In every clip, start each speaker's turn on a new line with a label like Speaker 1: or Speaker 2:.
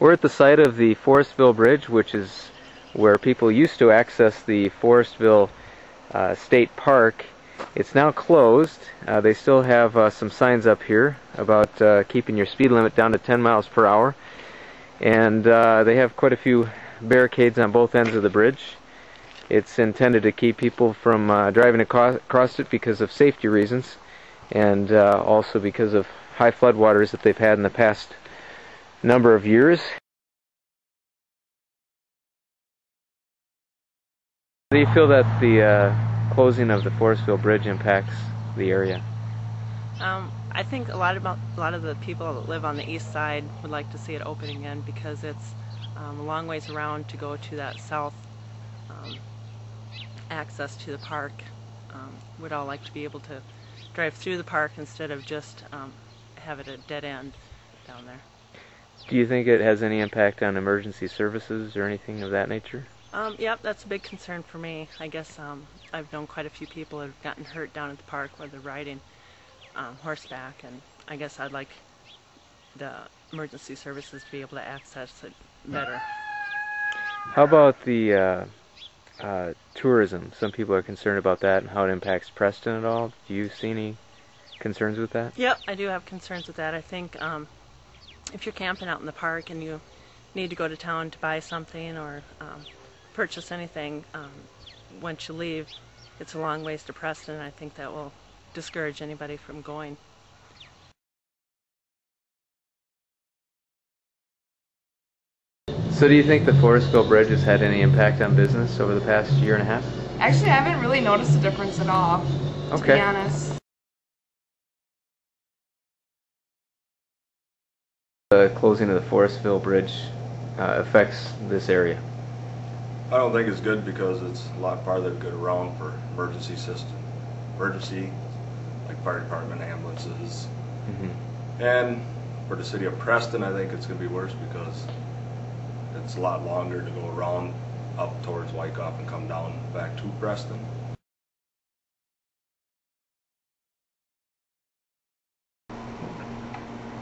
Speaker 1: We're at the site of the Forestville Bridge, which is where people used to access the Forestville State Park. It's now closed. They still have some signs up here about keeping your speed limit down to 10 miles per hour. And they have quite a few barricades on both ends of the bridge. It's intended to keep people from driving across it because of safety reasons, and also because of high floodwaters that they've had in the past number of years. How do you feel that the closing of the Forestville Bridge impacts the area?
Speaker 2: I think a lot of the people that live on the east side would like to see it open again, because it's a long ways around to go to that south access to the park. We'd all like to be able to drive through the park instead of just have it a dead end down there.
Speaker 1: Do you think it has any impact on emergency services or anything of that nature?
Speaker 2: Yep, that's a big concern for me. I guess I've known quite a few people who have gotten hurt down at the park where they're riding horseback, and I guess I'd like the emergency services to be able to access it better.
Speaker 1: How about the tourism? Some people are concerned about that and how it impacts Preston at all. Do you see any concerns with that?
Speaker 2: Yep, I do have concerns with that. I think if you're camping out in the park and you need to go to town to buy something or purchase anything, once you leave, it's a long ways to Preston, and I think that will discourage anybody from going.
Speaker 1: So do you think the Forestville Bridge has had any impact on business over the past year and a half?
Speaker 3: Actually, I haven't really noticed a difference at all, to be honest.
Speaker 1: The closing of the Forestville Bridge affects this area?
Speaker 4: I don't think it's good, because it's a lot farther to get around for emergency like fire department, ambulances. And for the city of Preston, I think it's going to be worse, because it's a lot longer to go around up towards Wyckoff and come down back to Preston.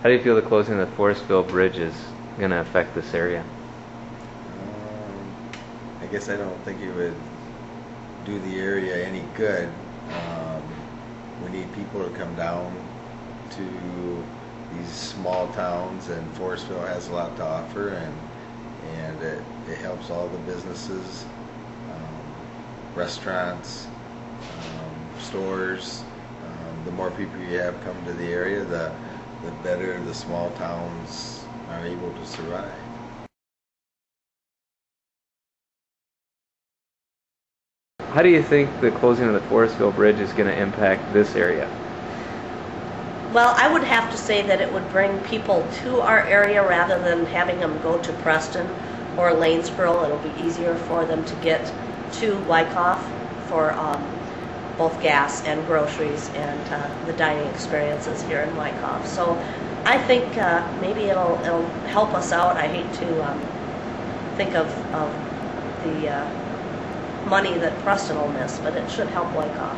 Speaker 1: How do you feel the closing of the Forestville Bridge is going to affect this area?
Speaker 5: I guess I don't think it would do the area any good. We need people to come down to these small towns, and Forestville has a lot to offer, and it helps all the businesses, restaurants, stores. The more people you have come to the area, the better the small towns are able to survive.
Speaker 1: How do you think the closing of the Forestville Bridge is going to impact this area?
Speaker 6: Well, I would have to say that it would bring people to our area rather than having them go to Preston or Lanesboro. It'll be easier for them to get to Wyckoff for both gas and groceries and the dining experiences here in Wyckoff. So I think maybe it'll help us out. I hate to think of the money that Preston will miss, but it should help Wyckoff.